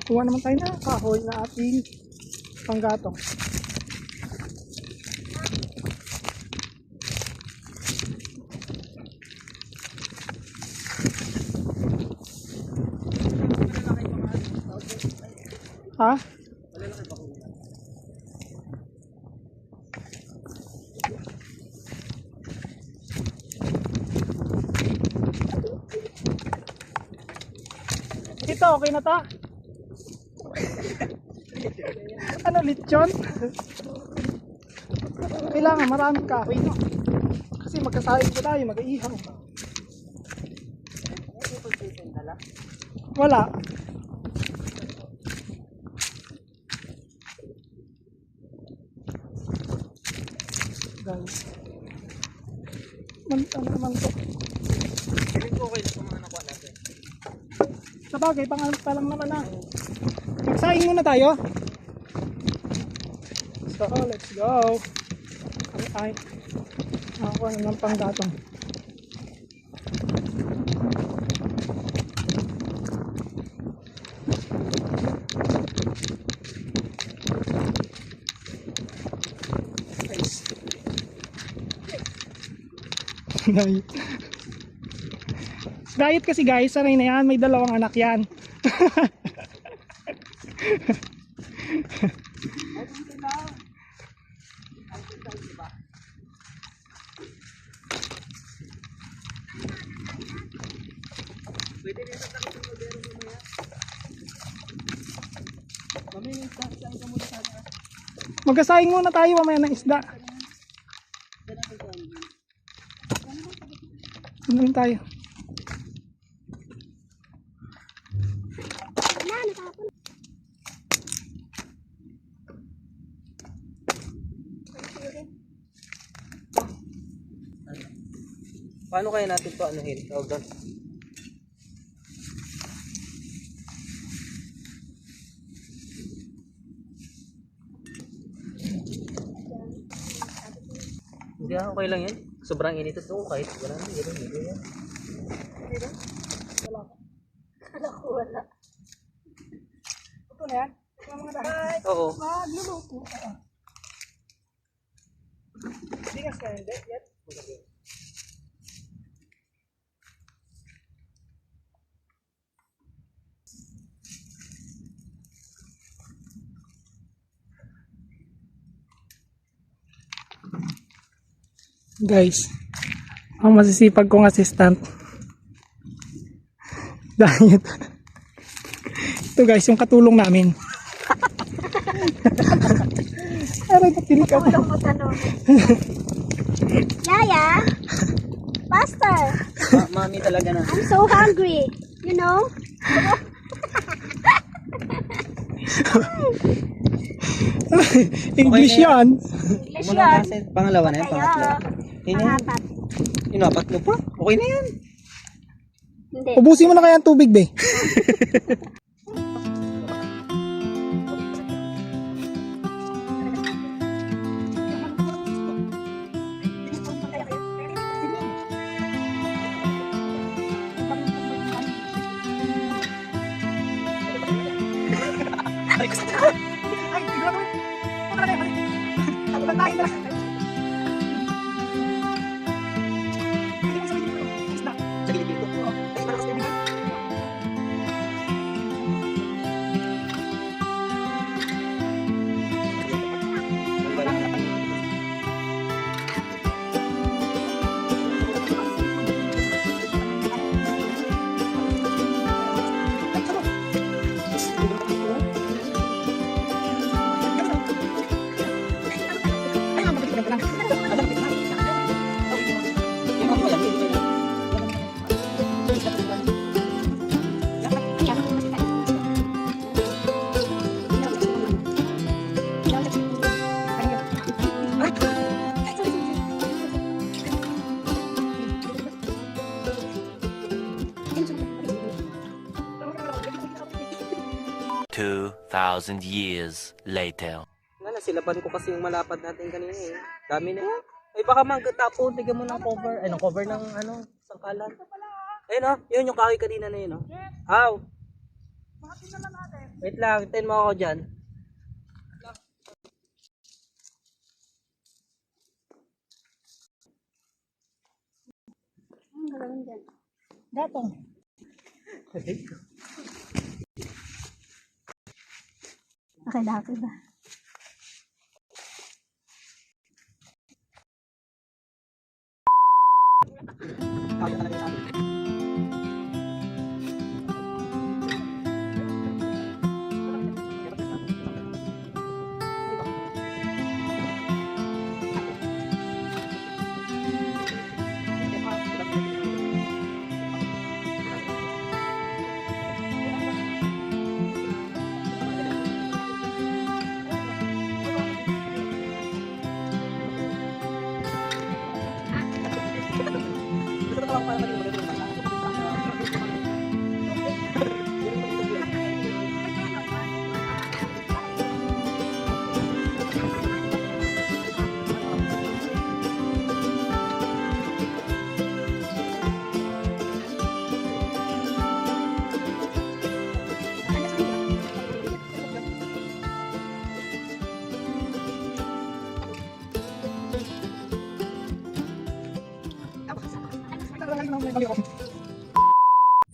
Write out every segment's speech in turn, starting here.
Kuha naman tayo na kahoy na ating panggatong. Ha? Ito, okay na ta? Ano, lechon? Kailangan maraming kahoy, no? Kasi magkasahin ko tayo, mag-iihaw. Wala. Guys. Ano naman to? Okay na kung mga nakuha natin. Sa bagay, pangalan pa lang naman na. Magsaing muna tayo. So, let's go. Ay, nakakuha na ng panggatong. Nice. Diet kasi guys, sanay na yan, may dalawang anak yan. Pwede rin sa takot ng modero mamaya. Mamaya nagsasain ka muna sana. Magkasaing muna tayo mamaya ng isda. Doon tayo. Paano kaya natin to anuhin? Tawag doon. Hindi, okay lang yan. Sobrang init ito kahit wala na. Yan. Wala ko, wala. Ito na yan? Yung mga dahil. Oo. Magluluto. Bigas ka hindi? Yan? Guys, ang masisipag kong assistant. Dahil ito guys, yung katulong namin. Aray, napinig ako. Yaya, faster. Mami talaga na. I'm so hungry. You know? English Okay na yan. English Muna yun. kasi pangalawa na yan, Tayo. pangatlo. Yan yan. Pangapat. Inapat mo pa? Okay na yan. Hindi. Ubusin mo na kaya ang tubig, be. Thousand years later. Nasilaban ko kasi yung malapad natin kanina eh. Dami na yan. Ay baka magtapon, tigyan mo ng cover. Ay, ng cover ng ano, sangkalan. Ayun oh, yun yung kahoy kanina na yun oh. Aw. Wait lang, hintayin mo ako dyan. Ang gagawin dyan. Gatong. Okay, dati ba?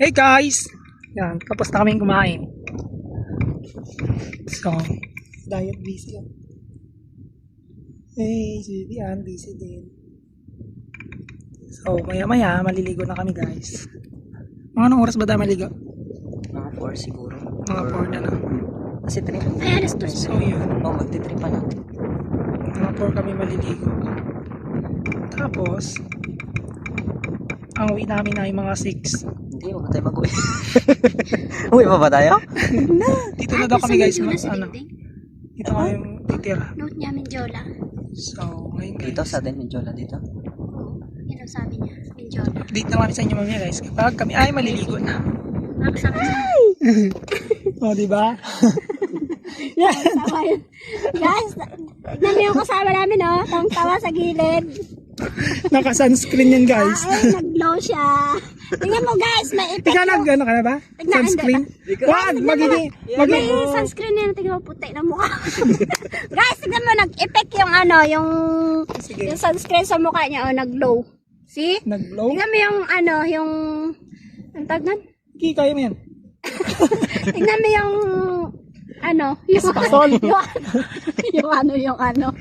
Hey guys! Yan, tapos na kaming kumain. So, diet busy yan. Hey, si Vivian, busy din. So, maya-maya, maliligo na kami guys. Mga anong oras ba tayo maligo? Mga 4 siguro. Mga 4 na lang. Kasi 3. Ay, alas 2. So, yun. Oh, magti-3 pa lang. Mga 4 kami maliligo. Tapos, ang uwi namin ay mga 6. Hindi, huwag na tayo mag-uwi. Uwi pa ba tayo? Dito na daw kami guys, mas ano. Dito kami yung titira. Note niya, Mindiola. So, ngayon guys. Dito sa atin, Mindiola dito. Yun ang sabi niya, Mindiola. Date na kami sa inyo mamaya guys. Kapag kami ay maliligo na. Makasama na. O, diba? Tawa yun. Guys, tignan niyo yung kasama namin, oh. Tawang-tawa sa gilid. Naka-sunscreen yan guys. Ay, nag-glow siya. Tingnan mo guys, may effect Tika yung... ano ka na ba? Tignan, Sunscreen? hindi Wag, magiging... May sunscreen yan, tingnan mo puti ng mukha. Guys, tignan mo, nag-effect yung ano, yung sunscreen sa mukha niya, oh, nag-glow. See? Nag-blow? Tignan mo yung ano, yung... Ang tawag nun? Ki, kaya mo yan. Tignan mo yung... Ano? Yung Spasol. yung ano.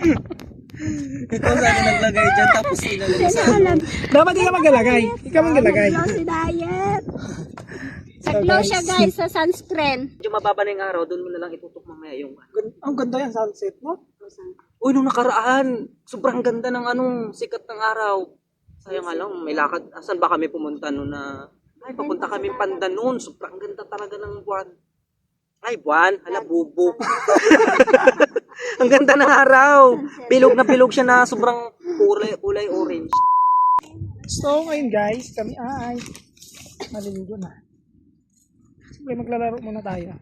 Ikaw sana naglagay dyan, tapos Hindi na alam. Dapat di ka maglalagay. Ikaw maglalagay. Nag-glow si Diet. Nag-glow siya guys sa sunscreen. medyo mababa na yung araw, doon mo na lang itutok mamaya yung... Ang ganda yan, sunset mo. Uy, nung nakaraan, sobrang ganda ng anong sikat ng araw. Sayang nga lang, may lakad. Asan ba kami pumunta noon na... Ay, papunta kami Pandan noon. Sobrang ganda talaga ng buwan. Ay, buwan. Hala, bubo. Ang ganda ng araw. Bilog na bilog siya na sobrang kulay orange. So, ngayon guys, kami ay maliligo na. Siyempre, maglalaro muna tayo.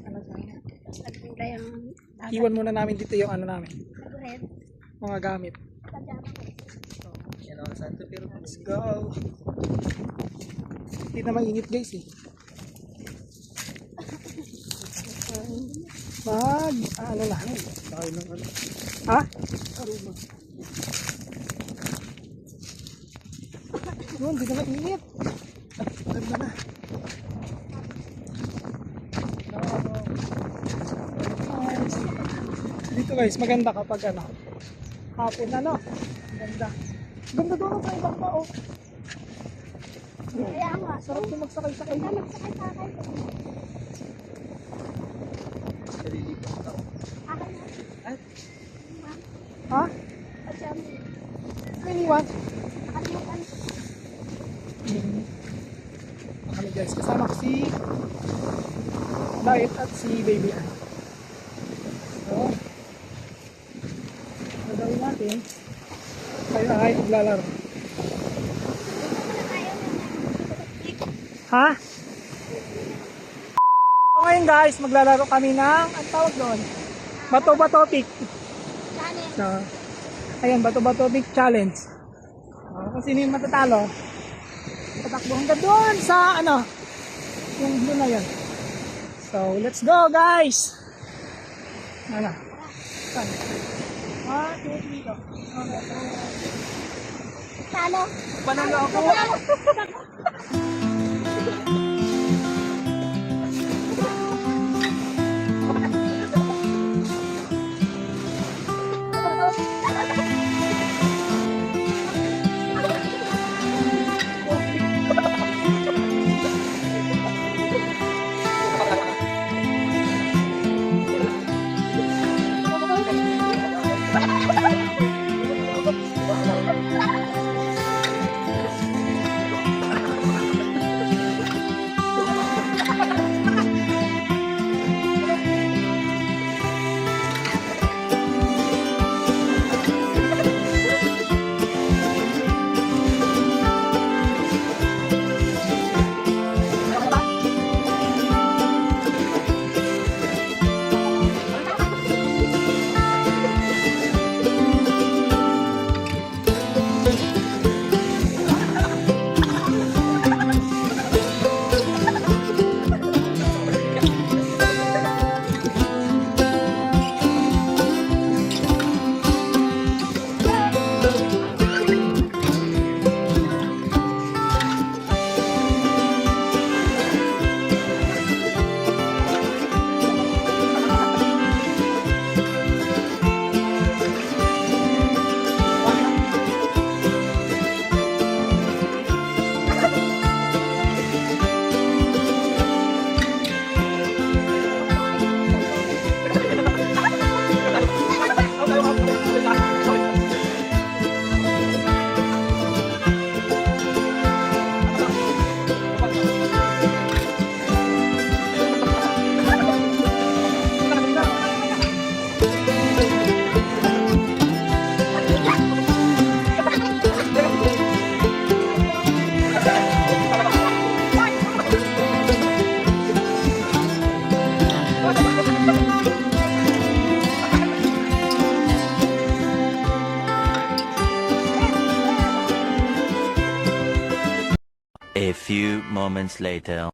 Ano tayo? Nagpunta yung... Iwan muna namin dito yung ano namin. Red. Mga gamit. Yan ako, Santo Pero. Let's go. Hindi na mainit guys eh. Ano na? Ha? Aruma. Yun, hindi na mainit. Ganda na. Nice. Dito guys, maganda kapag ano. Hapon ano. Ganda. Ganda doon sa ibang pa oh. Kaya nga. Sarap yung magsakay-sakay. Magsakay-sakay. Ha? At siya, Iniwan. nakalimutan. Kami guys, kasama ko si Diet at si Baby Ann. So, gagawin natin, tayo ay maglalaro. Ha? So ngayon guys, maglalaro kami ng, ang tawag doon, Bato-Bato Pick. Challenge. So, ayan, Bato-Bato Pick Challenge. Kung sino yung matatalo, tatakbo hanggang doon sa ano, Yung blue na yan. So, let's go guys! Ano? Saan? 1, 2, 3 go. Talo. Panalo ako! A few moments later.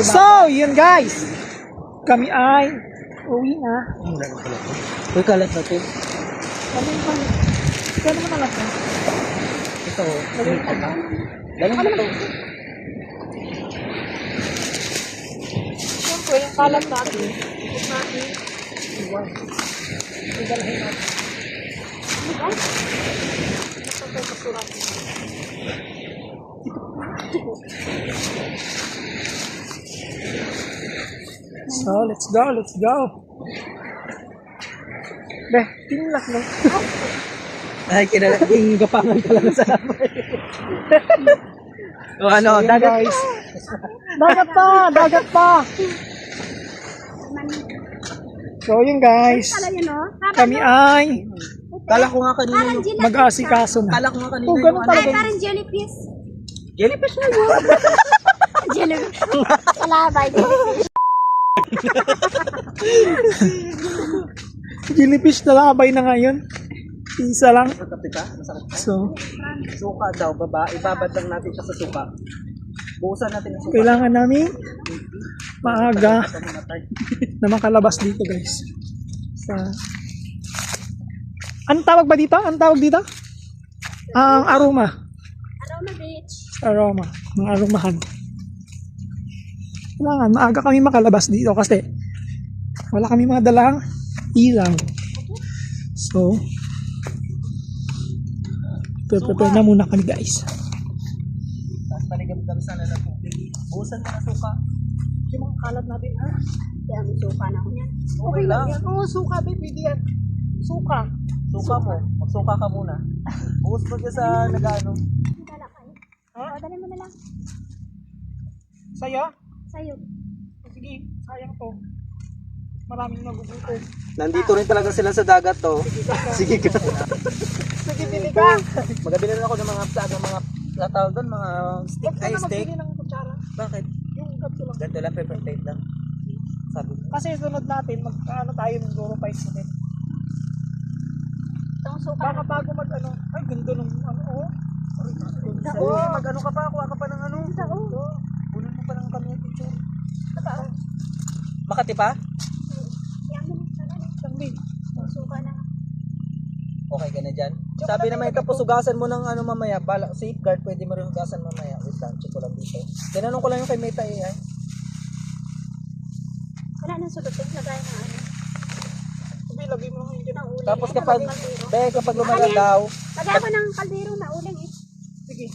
So, yun guys. Kami ay uwi na. Uy, kalat natin. Kami pa. Kaya naman alas na. Ito. Dali mo ito. Siyempre, yung kalat natin. Huwag natin. Iwan. Idalhin natin. Diba? Masakay kasurat. So, let's go, let's go. Beh, tinlak lang. Ay, kinalaking gapangan ka lang sa amin. O ano, Ayan, dagat. guys. Dagat pa, dagat pa. So, yun guys. Talo yun, no? Kami ay Kala ko nga kanina Parang yung... jellyfish. mag-aasikaso na. Kala ko nga kanina Oh, yung ganun ano. Ay, talaga. parang jellyfish. Jellyfish na yun. Jellyfish. Kalabay, jellyfish. Jellyfish na lang, abay na ngayon. Isa lang. Masakit ka? Masakit ka? So, Suka daw, ibabad lang natin siya sa suka. Buusan natin ang suka. kailangan namin maaga na makalabas dito guys. Sa... Anong tawag ba dito? Anong tawag dito? Ang aroma. Aroma Beach. Aroma. Ang aromahan. Kailangan maaga kami makalabas dito kasi wala kami mga dalang ilaw. So, prepare na muna kami guys. Tapos paligam-gam sana na tubig. Buusan mo na suka. Yung mga kalat natin ha? Kaya may suka na ako yan. Okay lang. Oo, suka babe. Pwede yan. Suka. Suka mo. Magsuka ka muna. Buus mo dyan sa nag-ano. Dala kayo. Ha? O, dali mo na lang. Sa'yo? Sa'yo. Sige, sayang to. Maraming nagugutom. Nandito rin talaga sila sa dagat to. Sige ka. Sige, bili ka. Magabili na ako ng mga mga tawag doon, mga Huwag ka steak. na magbili ng kutsara. Bakit? Yung ganito lang. Ganito lang, pepper plate lang. Sabi ko. Kasi sunod natin, magkaano tayo ng Goro 5 ulit. Itong suka Baka na. bago mag ano, ay ganda ng ano, oh. Sige, mag-ano ka pa, kuha ka pa ng ano. Kunin mo pa ng kami yung picture. Makati pa? Yan mo na lang. Sangli. Itong suka na. Okay ka na dyan. Sabi naman ito, pusugasan mo ng ano mamaya. Safeguard, pwede mo rin hugasan mamaya. Wait lang, check ko lang dito. Tinanong ko lang yung kay Meta AI. Wala nang sulot. Lagay na ano. Sabi, lagay mo lang yung Ng uling. Tapos Ito, kapag, lagay kaldero. kapag lumalalaw, Lagay ako ng kaldero na uling eh. Sige.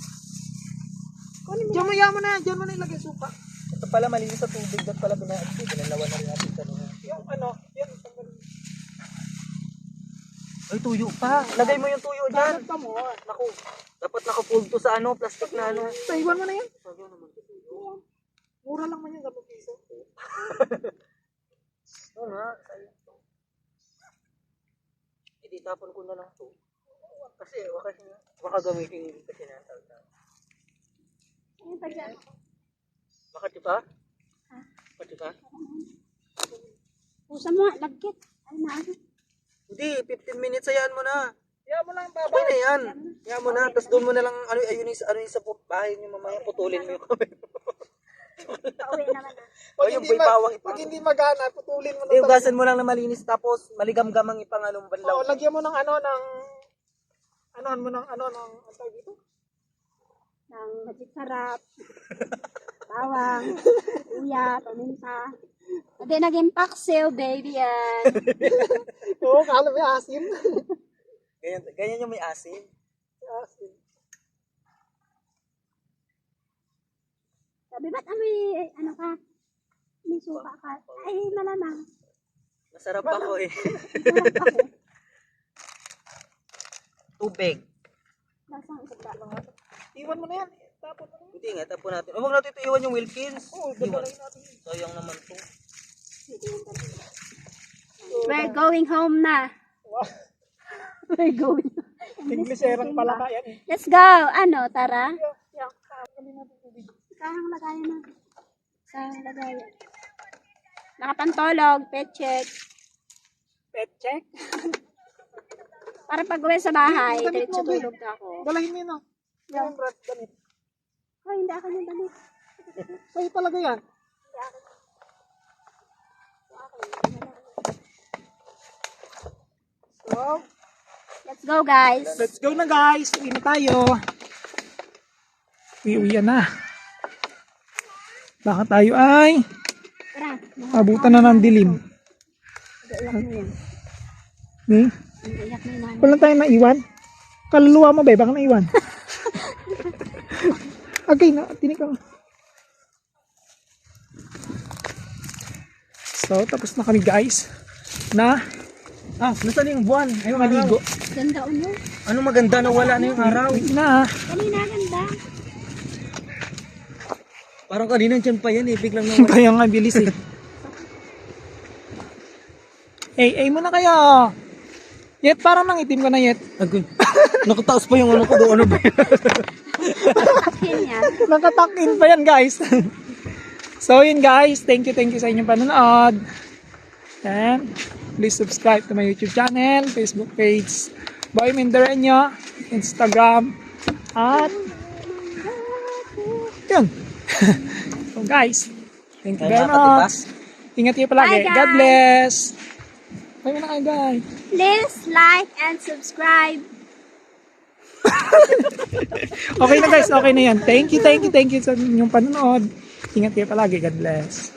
Kunin mo. Diyan mo na, diyan mo na ilagay suka. ito pala malinis sa tubig. Doon pala binalawan na rin natin kanina. Yung ano, yan. Ay, tuyo pa. Lagay mo yung tuyo dyan. Bakit ka mo? Naku, dapat nakafold to sa ano, plastic na ano. Sa iwan mo na yan. Sabi naman. Mura lang man yan, 10 piso. Oo nga, sayang to. Hindi, tapon ko na lang to. Kasi, baka gamitin kasi na. Ayun pa dyan. Makati pa? Makati pa? Pusa mo nga. Lagkit. Ay na ano. Hindi, 15 minutes, hayaan mo na. Yan mo lang, Okay baba. na yan. Hayaan mo na. Tapos doon mo na lang, ano yung sa bahay niyo mamaya, putulin mo yung kamay. Pauwi naman na. O yung may bawang Pag ipang. hindi magana, putulin mo na. Hindi, ugasan mo lang na malinis tapos maligam-gam ang ipanganong banlaw. Oo, lagyan mo ng ano, anohan mo ng ano, ng, ang tawag dito? Ng magic sarap. Bawang. Uya. Paminta. Hindi naging paksiw, baby yan. Oo, kala may asim. Ganyan yung may asin. Asim. Sabi, ba't amoy, ano ka? May suka ka. Ay, malamang. Masarap ako eh. Sarap ako. Tubig. Lasang isda. Iwan mo na yan. Tapos mo na yan. Hindi nga, tapon natin. Huwag natin ito iwan yung Wilkins. Oo, Iwan. dadalhin natin. Sayang naman to. We're going home na. Wow. We're going. Ingleserang pala ka yan eh. Let's go. Ano, tara? Yan, kakakalin natin tubig. Kahang lagayan na. Kahang lagayan. Nakapantolog, pet check. Pet check. Para pag uwi sa bahay, Damit diretso mo, babe. tulog na ako. Dalahin mo yun ah. Yung rat damit. Ay, hindi ako yung damit. Sa'yo talaga yan. So, Let's go, guys. let's go na guys. Uwi na tayo. Uwi na. Baka tayo ay Tara. abutan na ng dilim. Iyak mo yan. Hmm? Iyak mo yun. Wala tayong naiwan. Kaluluwa mo ba? Baka naiwan. Okay, tinig ka. So, tapos na kami guys. Nasaan yung buwan? Ay, Maligo. Ganda ulo. Ano maganda na wala na yung araw? Na. Kanina ganda. Parang kanina dyan pa yan eh. Biglang nawala. Kaya nga bilis eh. Ay muna kayo. Yet, parang nangitim ko na yet. Agoy. Nakataas pa yung ano ko doon. Ano ba yan? Yun yan. Nakatakin pa yan guys. So yun guys, thank you sa inyong panonood. And please subscribe to my YouTube channel, Facebook page, Boy Mindoreño, Instagram, at yun. So guys, thank you very much. Ingat kayo palagi. Bye, guys. God bless. Bye na kayo guys. Please like and subscribe. Okay na guys, okay na yan. Thank you sa inyong panonood. Ingat kayo palagi. God bless.